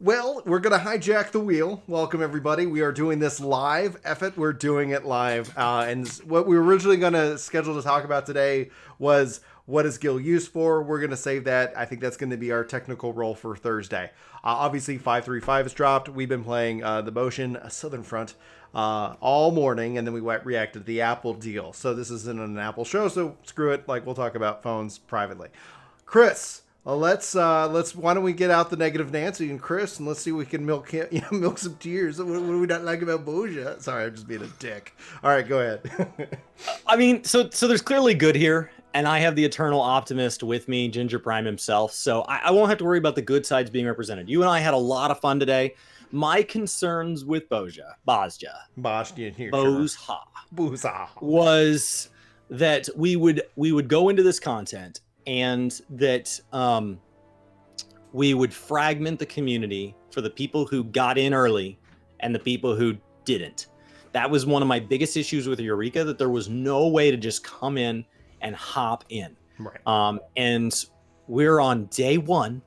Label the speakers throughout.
Speaker 1: Well, we're going to hijack the wheel. Welcome, everybody. We are doing this live. Eff it, we're doing it live. And what we were originally going to schedule to talk about today was what is Gil used for. We're going to save that. I think that's going to be our technical role for Thursday. Obviously, 535 has dropped. We've been playing the Bozjan Southern Front all morning, and then we reacted to the Apple deal. So this isn't an Apple show, so screw it. Like, we'll talk about phones privately. Chris... Well, let's why don't we get out the negative Nancy and Chris and let's see if we can milk some tears. What do we not like about Bozjan? Sorry, I'm just being a dick. All right, go ahead.
Speaker 2: I mean, so there's clearly good here, and I have the eternal optimist with me, Ginger Prime himself, so I won't have to worry about the good sides being represented. You and I had a lot of fun today. My concerns with Bozjan was that we would go into this content and that we would fragment the community for the people who got in early and the people who didn't. That was one of my biggest issues with Eureka, that there was no way to just come in and hop in.
Speaker 1: Right.
Speaker 2: And we're on day 1,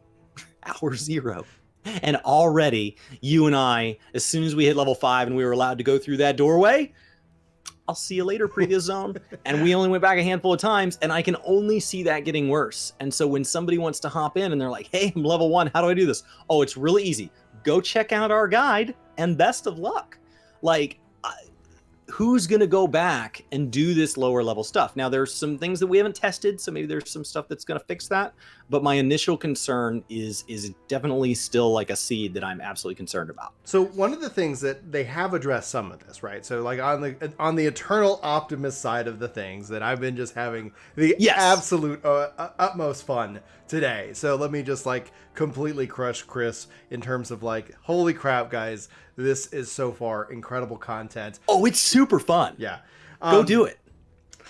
Speaker 2: hour 0. And already you and I, as soon as we hit level 5 and we were allowed to go through that doorway, I'll see you later, previous zone. And we only went back a handful of times, and I can only see that getting worse. And so when somebody wants to hop in and they're like, hey, I'm level 1, how do I do this? Oh, it's really easy. Go check out our guide and best of luck. Like, who's going to go back and do this lower level stuff? Now, there's some things that we haven't tested, so maybe there's some stuff that's going to fix that. But my initial concern is definitely still like a seed that I'm absolutely concerned about.
Speaker 1: So one of the things that they have addressed some of this, right? So like on the eternal optimist side of the things that I've been just having the absolute utmost fun today. So let me just like completely crush Chris in terms of like, holy crap, guys, this is so far incredible content.
Speaker 2: Oh, it's super fun.
Speaker 1: Yeah.
Speaker 2: Go do it.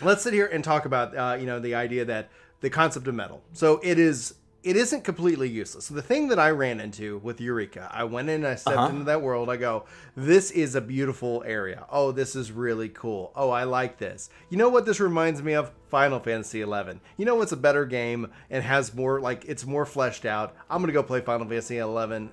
Speaker 1: Let's sit here and talk about, the idea that the concept of metal. So it isn't completely useless. So the thing that I ran into with Eureka, I went in and I stepped into that world. I go, this is a beautiful area. Oh, this is really cool. Oh, I like this. You know what this reminds me of? Final Fantasy XI. You know what's a better game and has more, like, it's more fleshed out? I'm going to go play Final Fantasy XI,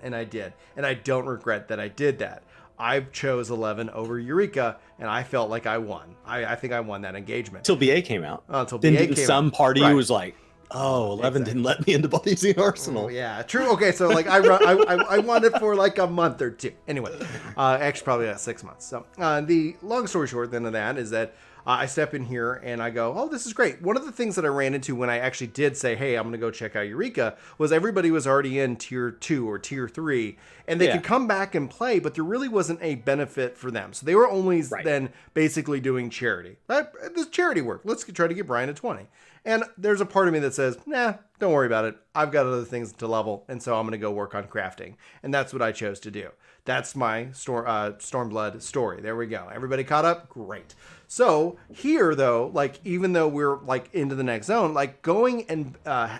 Speaker 1: and I did. And I don't regret that I did that. I chose 11 over Eureka, and I felt like I won. I think I won that engagement.
Speaker 2: Till BA came out.
Speaker 1: Until BA came out.
Speaker 2: Some part of you was like, oh, 11 didn't let me into Bozjan Arsenal.
Speaker 1: Oh, yeah, true. Okay, so like I won it for like a month or two. Anyway, actually probably 6 months. So the long story short then of that is that I step in here and I go, oh, this is great. One of the things that I ran into when I actually did say, hey, I'm going to go check out Eureka, was everybody was already in tier 2 or tier 3, and they could come back and play, but there really wasn't a benefit for them. So they were only then basically doing charity. This charity work. Let's try to get Brian to 20. And there's a part of me that says, nah, don't worry about it. I've got other things to level, and so I'm going to go work on crafting. And that's what I chose to do. That's my Stormblood story. There we go. Everybody caught up? Great. So here, though, like, even though we're, like, into the next zone, like, going and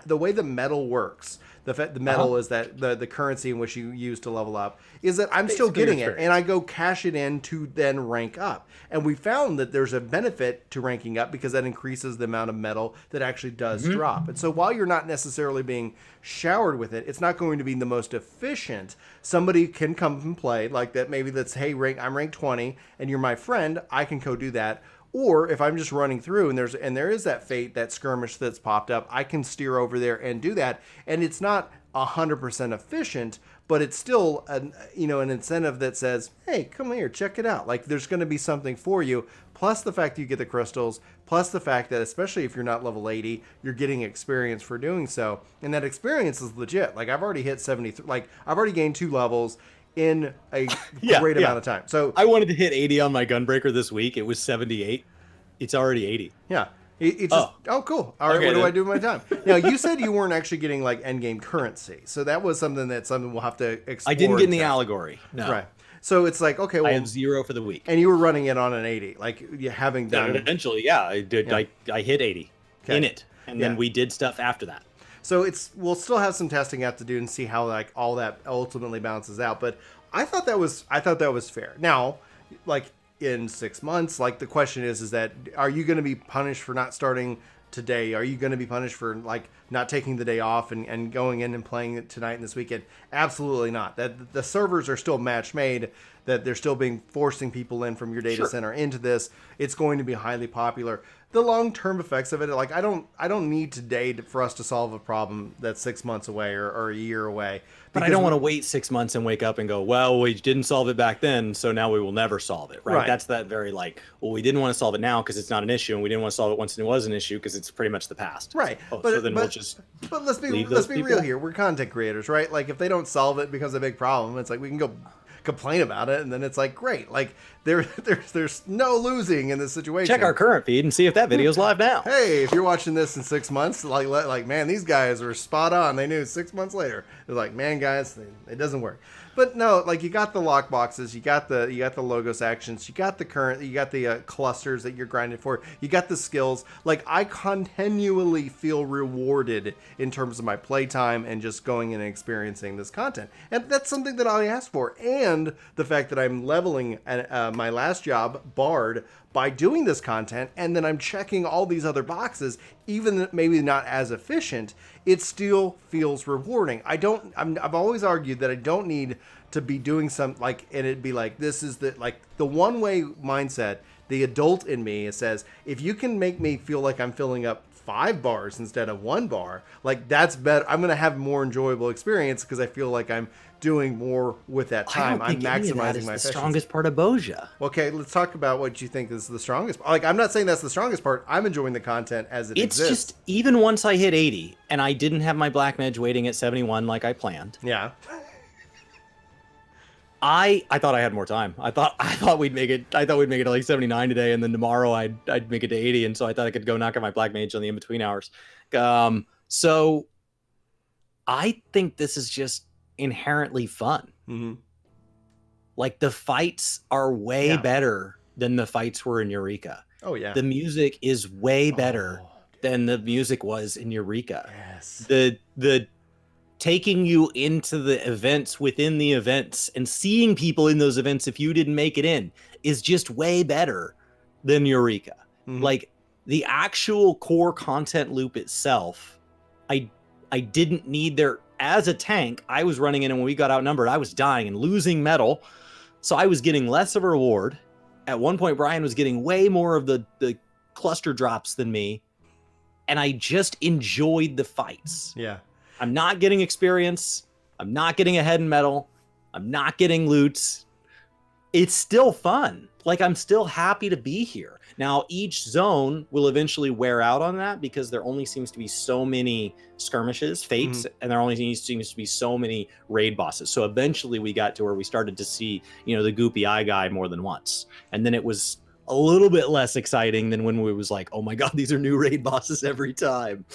Speaker 1: the way the metal works, the metal is that the currency in which you use to level up, is that I'm still getting it, and I go cash it in to then rank up. And we found that there's a benefit to ranking up because that increases the amount of metal that actually does drop. And so while you're not necessarily being showered with it, it's not going to be the most efficient. Somebody can come and play like that. Maybe that's, hey, I'm ranked 20 and you're my friend. I can go do that. Or if I'm just running through and there is that fate, that skirmish that's popped up, I can steer over there and do that. And it's not 100% efficient, but it's still an incentive that says, hey, come here, check it out. Like, there's going to be something for you. Plus the fact that you get the crystals, plus the fact that especially if you're not level 80, you're getting experience for doing so. And that experience is legit. Like, I've already hit 73. Like, I've already gained 2 levels in a great amount of time. So
Speaker 2: I wanted to hit 80 on my Gunbreaker this week. It was 78. It's already 80.
Speaker 1: Yeah. It's just, cool. All right, okay, what do I do with my time? Now, you said you weren't actually getting, like, endgame currency. So that was something we'll have to explore.
Speaker 2: I didn't get in the allegory. No.
Speaker 1: Right. So it's like, okay, well,
Speaker 2: I have 0 for the week.
Speaker 1: And you were running it on an 80, like you having done.
Speaker 2: Eventually, yeah, I did. Yeah. I hit 80 in it, and then we did stuff after that.
Speaker 1: So we'll still have some testing out to do and see how like all that ultimately balances out. But I thought that was fair. Now, like in 6 months, like the question is that are you going to be punished for not starting today? Are you going to be punished for like not taking the day off and going in and playing it tonight and this weekend? Absolutely not. That the servers are still match made, that they're still forcing people in from your data center into this. It's going to be highly popular. The long-term effects of it, like I don't need today for us to solve a problem that's 6 months away or a year away.
Speaker 2: But I don't want to wait 6 months and wake up and go, well, we didn't solve it back then, so now we will never solve it, right? That's that very like, well, we didn't want to solve it now because it's not an issue, and we didn't want to solve it once it was an issue because it's pretty much the past.
Speaker 1: Right.
Speaker 2: So, so then we'll just
Speaker 1: But let's be real here. We're content creators, right? Like if they don't solve it because of a big problem, it's like we can go complain about it, and then it's like great, like there's no losing in this situation.
Speaker 2: Check our current feed and see if that video's live now.
Speaker 1: Hey, if you're watching this in 6 months, like man, these guys were spot on. They knew 6 months later. They're like, man, guys, it doesn't work. But no, like you got the lock boxes, you got the logos actions, you got the clusters that you're grinding for, you got the skills. Like I continually feel rewarded in terms of my playtime and just going in and experiencing this content, and that's something that I asked for. And the fact that I'm leveling my last job, Bard, by doing this content, and then I'm checking all these other boxes, even maybe not as efficient, it still feels rewarding. I've always argued that I don't need to be doing something like, and it'd be like, this is the one way mindset, the adult in me says, if you can make me feel like I'm filling up 5 bars instead of 1 bar, like that's better. I'm going to have a more enjoyable experience because I feel like I'm doing more with that time. I'm maximizing my efficiency.
Speaker 2: The strongest part of Bozja.
Speaker 1: Okay, let's talk about what you think is the strongest. Like, I'm not saying that's the strongest part. I'm enjoying the content as it exists.
Speaker 2: It's just, even once I hit 80 and I didn't have my Black Mage waiting at 71 like I planned.
Speaker 1: Yeah.
Speaker 2: I thought I had more time. I thought we'd make it. I thought we'd make it to like 79 today, and then tomorrow I'd make it to 80, and so I thought I could go knock out my Black Mage on the in between hours. So I think this is just inherently fun.
Speaker 1: Mm-hmm.
Speaker 2: Like the fights are way better than the fights were in Eureka.
Speaker 1: Oh yeah.
Speaker 2: The music is way better than the music was in Eureka.
Speaker 1: Yes.
Speaker 2: The taking you into the events within the events and seeing people in those events if you didn't make it in is just way better than Eureka. Mm-hmm. Like the actual core content loop itself, I didn't need there. As a tank, I was running in, and when we got outnumbered, I was dying and losing metal. So I was getting less of a reward. At one point, Brian was getting way more of the cluster drops than me. And I just enjoyed the fights.
Speaker 1: Yeah.
Speaker 2: I'm not getting experience. I'm not getting ahead in metal. I'm not getting loots. It's still fun. Like, I'm still happy to be here. Now, each zone will eventually wear out on that because there only seems to be so many skirmishes, fates, and there only seems to be so many raid bosses. So eventually we got to where we started to see, the goopy eye guy more than once. And then it was a little bit less exciting than when we was like, oh my God, these are new raid bosses every time.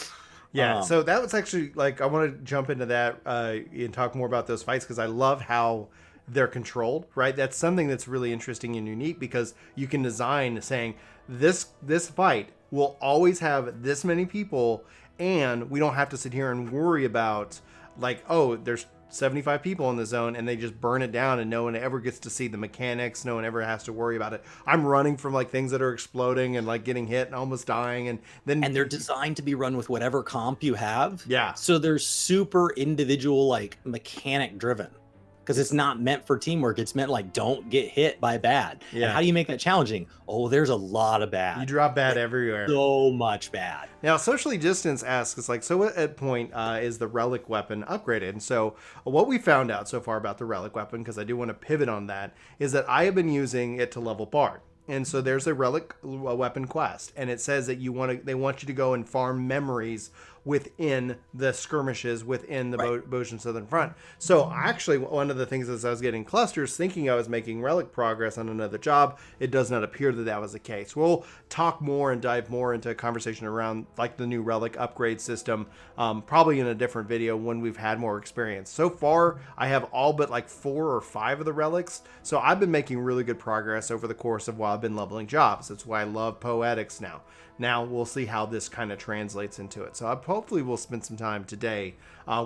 Speaker 1: Yeah, so that was actually, like, I want to jump into that and talk more about those fights because I love how they're controlled, right? That's something that's really interesting and unique because you can design saying this fight will always have this many people, and we don't have to sit here and worry about, like, oh, there's 75 people in the zone and they just burn it down and no one ever gets to see the mechanics. No one ever has to worry about it. I'm running from like things that are exploding and like getting hit and almost dying, and they're
Speaker 2: designed to be run with whatever comp you have.
Speaker 1: Yeah.
Speaker 2: So they're super individual, like mechanic driven. Because it's not meant for teamwork. It's meant like, don't get hit by bad. Yeah. And how do you make that challenging? Oh, there's a lot of bad.
Speaker 1: You drop bad everywhere.
Speaker 2: So much bad.
Speaker 1: Now, Socially Distance asks, it's like, so at point is the relic weapon upgraded? And so what we found out so far about the relic weapon, because I do want to pivot on that, is that I have been using it to level Bard. And so there's a relic weapon quest, and it says that they want you to go and farm memories within the skirmishes within the Bozjan Southern Front. So actually, one of the things as I was getting clusters, thinking I was making relic progress on another job, it does not appear that was the case. We'll talk more and dive more into a conversation around like the new relic upgrade system, probably in a different video when we've had more experience. So far, I have all but like 4 or 5 of the relics, so I've been making really good progress over the course of while I've been leveling jobs. That's why I love Poetics now. Now we'll see how this kind of translates into it. So hopefully we'll spend some time today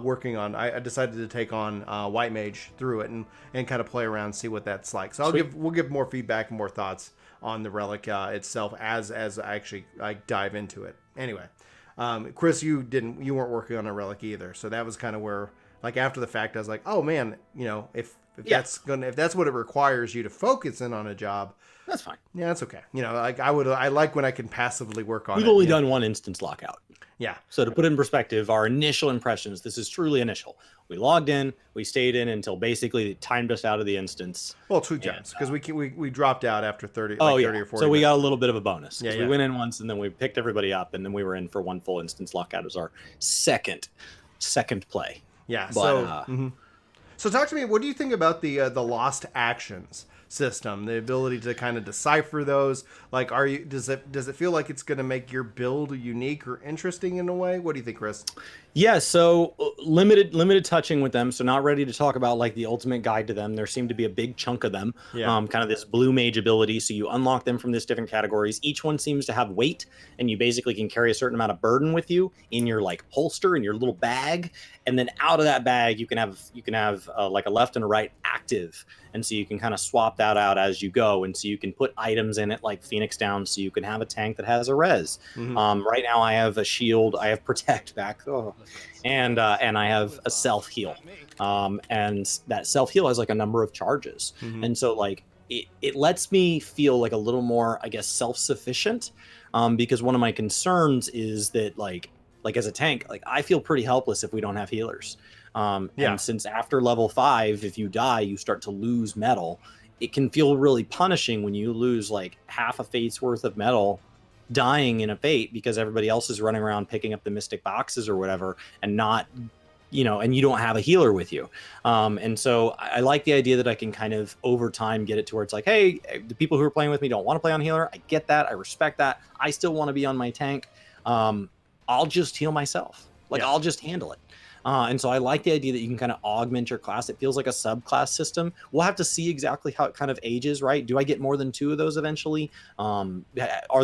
Speaker 1: working on. I decided to take on White Mage through it and kind of play around and see what that's like. So we'll give more feedback and more thoughts on the relic itself as I dive into it. Anyway, Chris, you weren't working on a relic either, so that was kind of where, like, after the fact, I was like, oh man, if that's what it requires you to focus in on a job,
Speaker 2: that's fine.
Speaker 1: Yeah, that's okay. Like I like when I can passively work on it.
Speaker 2: We've only done one instance lockout.
Speaker 1: Yeah.
Speaker 2: So to put it in perspective, our initial impressions, this is truly initial. We logged in, we stayed in until basically it timed us out of the instance.
Speaker 1: Well, 2 jumps, because we dropped out after 30, 30 or 40
Speaker 2: So we
Speaker 1: minutes.
Speaker 2: got a little bit of a bonus.
Speaker 1: Yeah,
Speaker 2: We went in once, and then we picked everybody up, and then we were in for one full instance lockout as our second play.
Speaker 1: Yeah.
Speaker 2: But,
Speaker 1: so talk to me. What do you think about the lost actions system? The ability to kind of decipher those. Like, does it feel like it's going to make your build unique or interesting in a way? What do you think, Chris?
Speaker 2: Yeah, so limited touching with them, so not ready to talk about like the ultimate guide to them. There seemed to be a big chunk of them, kind of this blue mage ability. So you unlock them from these different categories. Each one seems to have weight, and you basically can carry a certain amount of burden with you in your like holster, in your little bag, and then out of that bag you can have like a left and a right active, and so you can kind of swap that out as you go, and so you can put items in it like Phoenix Down, so you can have a tank that has a res. Right now I have a shield, I have protect back. And I have a self heal, and that self heal has like a number of charges, and so like it lets me feel like a little more, I guess, self sufficient, because one of my concerns is that like as a tank, like I feel pretty helpless if we don't have healers, and since after level 5, if you die, you start to lose metal. It can feel really punishing when you lose like half a fate's worth of metal dying in a fate because everybody else is running around picking up the mystic boxes or whatever, and not, and you don't have a healer with you. And so I like the idea that I can kind of over time get it to where it's like, hey, the people who are playing with me don't want to play on healer. I get that. I respect that. I still want to be on my tank. I'll just heal myself. I'll just handle it. And so I like the idea that you can kind of augment your class. It feels like a subclass system. We'll have to see exactly how it kind of ages, right? Do I get more than 2 of those eventually? Are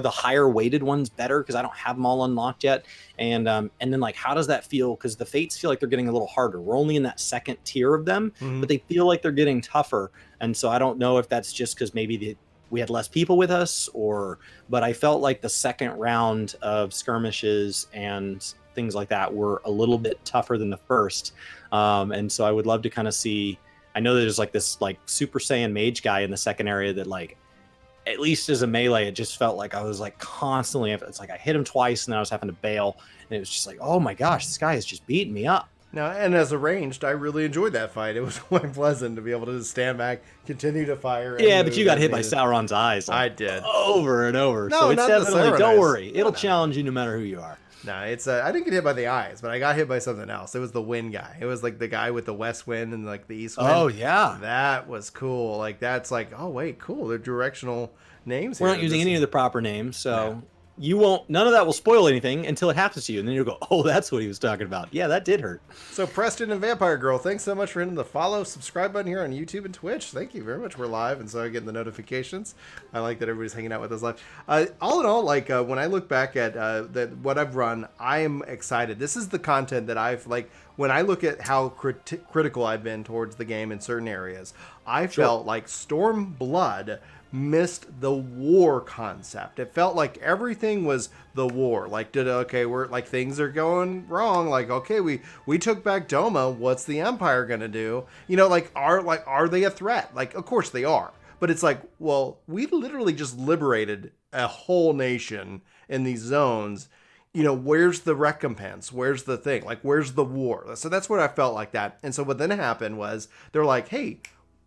Speaker 2: the higher weighted ones better because I don't have them all unlocked yet? And then like, how does that feel? Because the fates feel like they're getting a little harder. We're only in that second tier of them, but they feel like they're getting tougher. And so I don't know if that's just because maybe we had less people with us, but I felt like the second round of skirmishes and things like that were a little bit tougher than the first, and so I would love to kind of see. I know there's like this like Super Saiyan mage guy in the second area that, like, at least as a melee, it just felt like I was like constantly, it's like I hit him twice and then I was having to bail, and it was just like, oh my gosh, this guy is just beating me up.
Speaker 1: Now, and as a ranged, I really enjoyed that fight. It was quite pleasant to be able to just stand back, continue to fire.
Speaker 2: Yeah, but you got hit by Sauron's eyes.
Speaker 1: I did.
Speaker 2: Over and over.
Speaker 1: No,
Speaker 2: so it's
Speaker 1: not
Speaker 2: definitely,
Speaker 1: the Sauron
Speaker 2: don't
Speaker 1: eyes.
Speaker 2: worry. It'll challenge you no matter who you are.
Speaker 1: No, it's I didn't get hit by the eyes, but I got hit by something else. It was the wind guy. It was like the guy with the west wind and like the east wind.
Speaker 2: Oh, yeah.
Speaker 1: That was cool. Like, that's like, oh, wait, cool. They're directional names here.
Speaker 2: We're not using any of the proper names, so you won't, none of that will spoil anything until it happens to you, and then you'll go, oh, that's what he was talking about. Yeah, that did hurt.
Speaker 1: So Preston and Vampire Girl, thanks so much for hitting the follow, subscribe button here on YouTube and Twitch. Thank you very much. We're live, and so I get the notifications. I like that everybody's hanging out with us live. All in all, like, when I look back at what I've run, I am excited. This is the content that I've, like, when I look at how critical I've been towards the game in certain areas, I felt like Stormblood missed the war concept. It felt like everything was the war. Like, we're like, things are going wrong. Like, okay, we took back Doma. What's the Empire gonna do? Are they a threat? Like, of course they are. But it's like, well, we literally just liberated a whole nation in these zones. Where's the recompense? Where's the thing? Like, where's the war? So that's what I felt like that. And so what then happened was they're like, hey,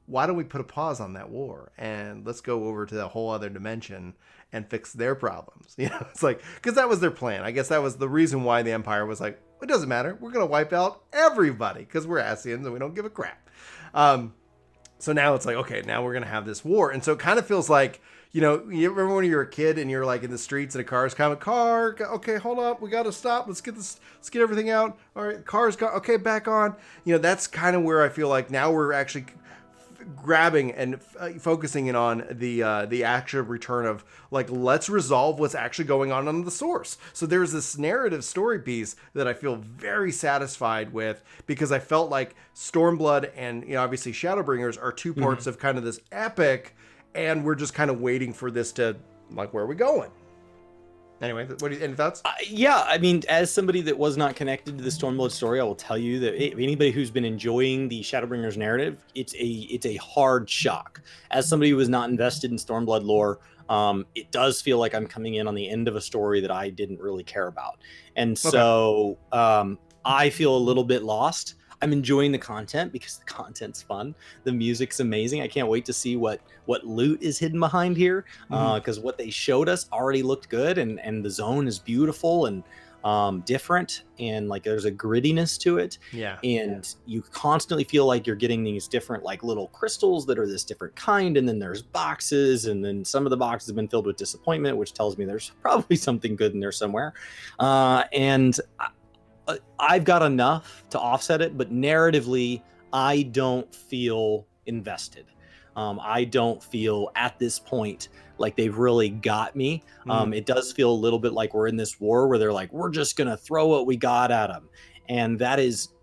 Speaker 1: why don't we put a pause on that war and let's go over to a whole other dimension and fix their problems? It's like, because that was their plan. I guess that was the reason why the Empire was like, it doesn't matter. We're going to wipe out everybody because we're Asians and we don't give a crap. So now it's like, okay, now we're going to have this war. And so it kind of feels like, you remember when you were a kid and you're like in the streets and a car's coming, okay, hold up. We got to stop. Let's get everything out. All right. Car's got, okay, back on. That's kind of where I feel like now we're actually grabbing and focusing in on the actual return of like, let's resolve what's actually going on the source. So there's this narrative story piece that I feel very satisfied with, because I felt like Stormblood and, you know, obviously Shadowbringers are two parts of kind of this epic, and we're just kind of waiting for this to, like, where are we going? Anyway, what do you, any thoughts?
Speaker 2: Yeah, I mean, as somebody that was not connected to the Stormblood story, I will tell you that anybody who's been enjoying the Shadowbringers narrative, it's a hard shock. As somebody who was not invested in Stormblood lore, it does feel like I'm coming in on the end of a story that I didn't really care about. And so I feel a little bit lost. I'm enjoying the content because the content's fun. The music's amazing. I can't wait to see what loot is hidden behind here, because what they showed us already looked good, and the zone is beautiful and different, and like there's a grittiness to it.
Speaker 1: Yeah.
Speaker 2: And you constantly feel like you're getting these different like little crystals that are this different kind, and then there's boxes, and then some of the boxes have been filled with disappointment, which tells me there's probably something good in there somewhere. And I've got enough to offset it, but narratively, I don't feel invested. I don't feel at this point like they've really got me. It does feel a little bit like we're in this war where they're like, we're just going to throw what we got at them. And that is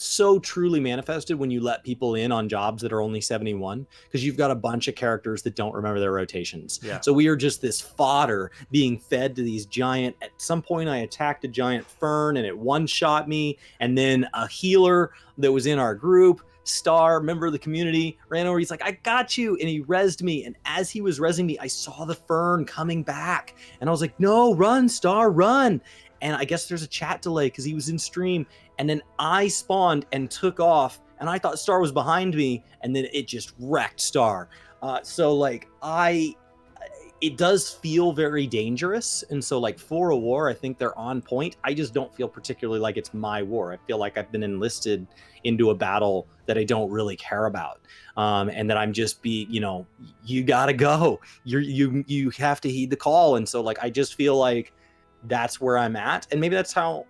Speaker 2: so truly manifested when you let people in on jobs that are only 71, because you've got a bunch of characters that don't remember their rotations.
Speaker 1: Yeah.
Speaker 2: So we are just this fodder being fed to these giant. At some point I attacked a giant fern and it one-shot me, and then a healer that was in our group, Star, member of the community, ran over. He's like, I got you, and he rezzed me. And as he was rezzing me, I saw the fern coming back, and I was like, no, run, Star, run. And I guess there's a chat delay because he was in stream. And then I spawned and took off, and I thought Star was behind me, and then it just wrecked Star. So like it does feel very dangerous. And so like for a war, I think they're on point. I just don't feel particularly like it's my war. I feel like I've been enlisted into a battle that I don't really care about. And that I'm just you gotta go. You have to heed the call. And so like, I just feel like that's where I'm at. And maybe that's how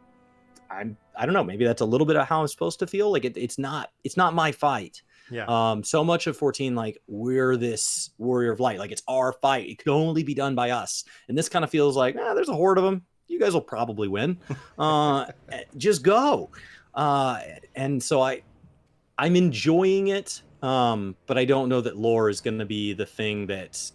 Speaker 2: I don't know, maybe that's a little bit of how I'm supposed to feel. Like it's not my fight.
Speaker 1: Yeah.
Speaker 2: So much of 14, like we're this warrior of light, like it's our fight. It could only be done by us. And this kind of feels like, there's a horde of them. You guys will probably win. Just go. And so I'm enjoying it. But I don't know that lore is going to be the thing that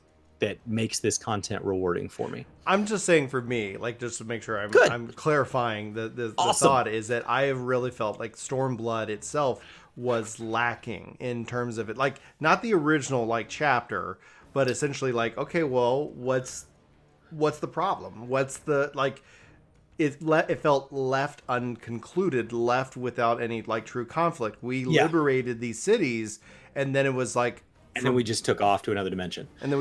Speaker 2: makes this content rewarding for me.
Speaker 1: I'm just saying for me, like, just to make sure I'm clarifying the
Speaker 2: Awesome.
Speaker 1: thought is that I have really felt like Stormblood itself was lacking in terms of it, like not the original like chapter, but essentially like, okay, well, what's the problem? What's the like? It felt left unconcluded, left without any like true conflict. We liberated these cities, and then it was like.
Speaker 2: And then we just took off to another dimension.
Speaker 1: And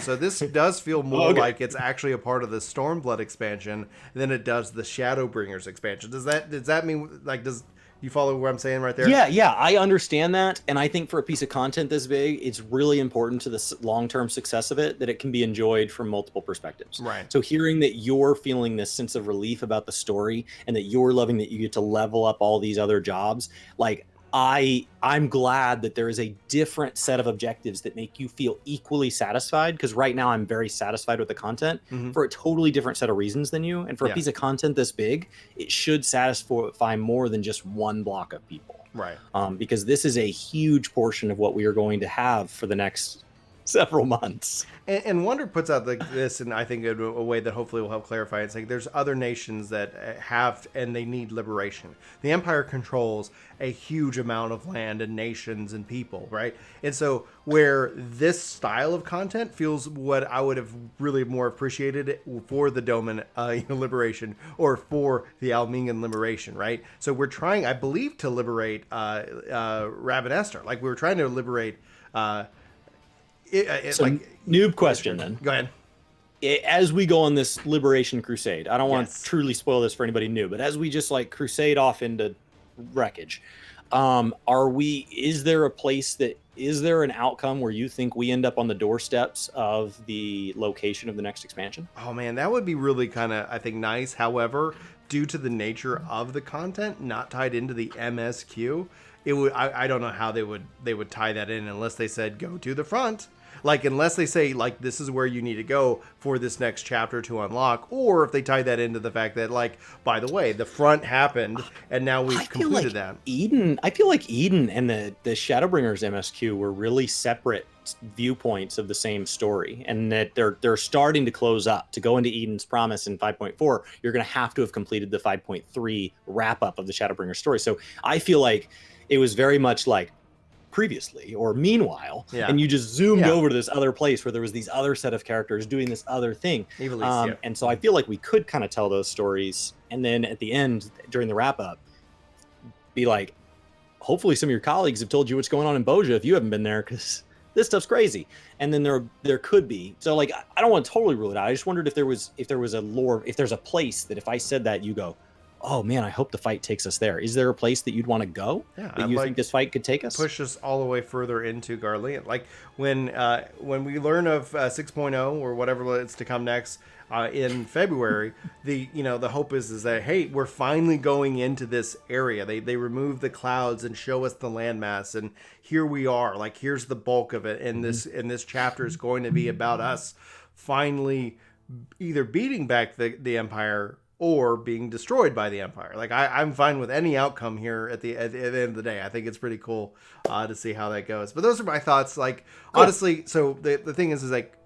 Speaker 1: so this does feel more like it's actually a part of the Stormblood expansion than it does the Shadowbringers expansion. Does that mean, like, does you follow what I'm saying right there?
Speaker 2: Yeah, I understand that. And I think for a piece of content this big, it's really important to the long-term success of it that it can be enjoyed from multiple perspectives.
Speaker 1: Right.
Speaker 2: So hearing that you're feeling this sense of relief about the story, and that you're loving that you get to level up all these other jobs, like, I'm glad that there is a different set of objectives that make you feel equally satisfied, because right now I'm very satisfied with the content for a totally different set of reasons than you. And for a piece of content this big, it should satisfy more than just one block of people.
Speaker 1: Right.
Speaker 2: Because this is a huge portion of what we are going to have for the next several months.
Speaker 1: And Wonder puts out like this, and I think in a way that hopefully will help clarify. It's like there's other nations that have, and they need liberation. The Empire controls a huge amount of land and nations and people, right? And so where this style of content feels what I would have really more appreciated for the Doman liberation, or for the Almingan liberation, right? So we're trying, I believe, to liberate Ravenester. Like we were trying to liberate.
Speaker 2: Noob question then.
Speaker 1: Go ahead.
Speaker 2: As we go on this liberation crusade, I don't want to truly spoil this for anybody new, but as we just like crusade off into wreckage, is there an outcome where you think we end up on the doorsteps of the location of the next expansion?
Speaker 1: Oh man, that would be really kind of, I think, nice. However, due to the nature of the content not tied into the MSQ, I don't know how they would tie that in unless they said go to the front. Like, unless they say, like, this is where you need to go for this next chapter to unlock, or if they tie that into the fact that, like, by the way, the front happened, and now we've completed that.
Speaker 2: I feel like Eden and the Shadowbringers MSQ were really separate viewpoints of the same story, and that they're starting to close up. To go into Eden's Promise in 5.4, you're going to have to have completed the 5.3 wrap-up of the Shadowbringer story. So I feel like it was very much like, previously or meanwhile, and you just zoomed over to this other place where there was these other set of characters doing this other thing. And so I feel like we could kind of tell those stories, and then at the end during the wrap up be like, hopefully some of your colleagues have told you what's going on in Bozja if you haven't been there, because this stuff's crazy. And then there could be, so like, I don't want to totally rule it out. I just wondered if there was a lore, if there's a place that if I said that, you go, oh man, I hope the fight takes us there. Is there a place that you'd want to go that you think this fight could take us?
Speaker 1: Push us all the way further into Garlean. Like when we learn of 6.0 or whatever it's to come next in February, the hope is that, hey, we're finally going into this area. They remove the clouds and show us the landmass, and here we are. Like, here's the bulk of it, and this chapter is going to be about us finally either beating back the Empire or being destroyed by the Empire. Like, I'm fine with any outcome here at the end of the day. I think it's pretty cool to see how that goes. But those are my thoughts. Like, honestly, so the thing is like,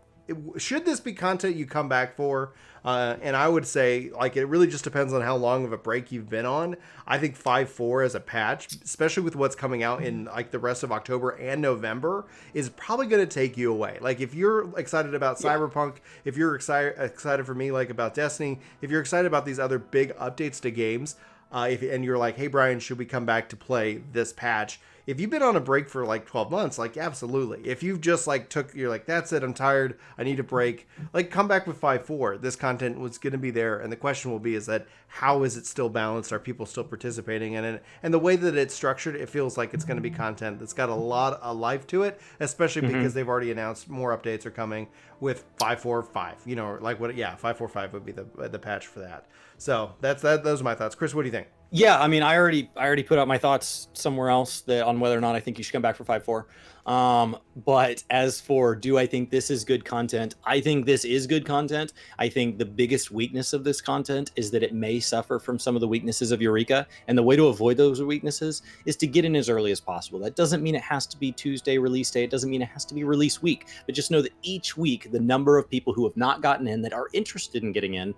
Speaker 1: should this be content you come back for? And I would say, like, it really just depends on how long of a break you've been on. I think 5.4 as a patch, especially with what's coming out in like the rest of October and November, is probably going to take you away. Like, if you're excited about Cyberpunk, if you're excited for me, like about Destiny, if you're excited about these other big updates to games, and you're like, hey, Brian, should we come back to play this patch? If you've been on a break for like 12 months, like, absolutely. If you've just like you're like, that's it, I'm tired, I need a break, like, come back with 5.4. This content was going to be there, and the question will be is that, how is it still balanced? Are people still participating in it? And the way that it's structured, it feels like it's going to be content that's got a lot of life to it, especially because they've already announced more updates are coming with 5.4.5. Like, 5.4.5 would be the patch for that. So those are my thoughts. Chris, what do you think?
Speaker 2: Yeah, I mean, I already put out my thoughts somewhere else on whether or not I think you should come back for 5.4. But as for, do I think this is good content? I think this is good content. I think the biggest weakness of this content is that it may suffer from some of the weaknesses of Eureka. And the way to avoid those weaknesses is to get in as early as possible. That doesn't mean it has to be Tuesday release day. It doesn't mean it has to be release week. But just know that each week, the number of people who have not gotten in that are interested in getting in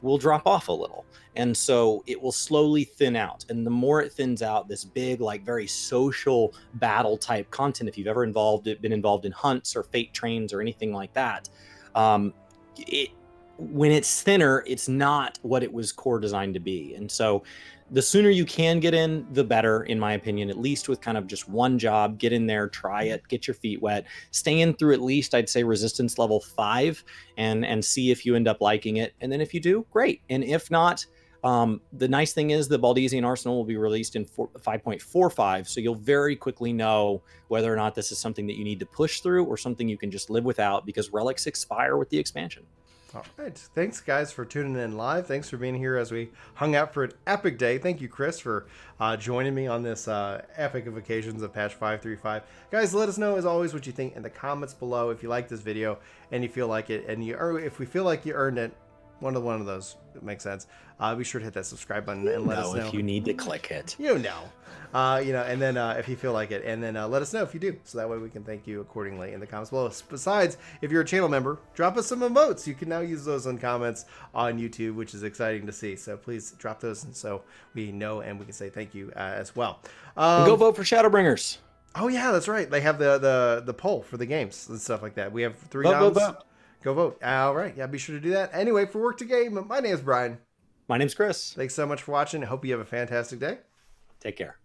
Speaker 2: will drop off a little. And so it will slowly thin out. And the more it thins out, this big, like, very social battle type content, if you've ever been involved in hunts or fate trains or anything like that, when it's thinner, it's not what it was core designed to be. And so the sooner you can get in, the better, in my opinion, at least with kind of just one job. Get in there, try it, get your feet wet, stay in through at least, I'd say, resistance level 5 and see if you end up liking it. And then if you do, great. And if not, the nice thing is the Baldesian Arsenal will be released in 5.45. So you'll very quickly know whether or not this is something that you need to push through or something you can just live without, because relics expire with the expansion.
Speaker 1: All right. Thanks, guys, for tuning in live. Thanks for being here as we hung out for an epic day. Thank you, Chris, for joining me on this epic of occasions of Patch 5.3.5. Guys, let us know, as always, what you think in the comments below. If you like this video and you feel like it, and if we feel like you earned it, one of those, it makes sense. Be sure to hit that subscribe button and let us know
Speaker 2: if you need to click it.
Speaker 1: And then if you feel like it, and then let us know if you do, so that way we can thank you accordingly in the comments below. Besides, if you're a channel member, drop us some emotes. You can now use those in comments on YouTube, which is exciting to see. So please drop those, and so we know and we can say thank you as well.
Speaker 2: Go vote for Shadowbringers.
Speaker 1: Oh yeah, that's right. They have the poll for the games and stuff like that. We have 3 rounds. Go vote. All right. Yeah, be sure to do that. Anyway, for Work to Game, my name is Brian.
Speaker 2: My name's Chris.
Speaker 1: Thanks so much for watching. I hope you have a fantastic day.
Speaker 2: Take care.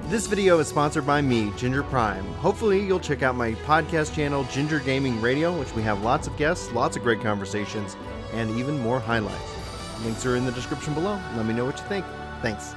Speaker 1: This video is sponsored by me, Ginger Prime. Hopefully you'll check out my podcast channel, Ginger Gaming Radio, which we have lots of guests, lots of great conversations, and even more highlights. Links are in the description below. Let me know what you think. Thanks.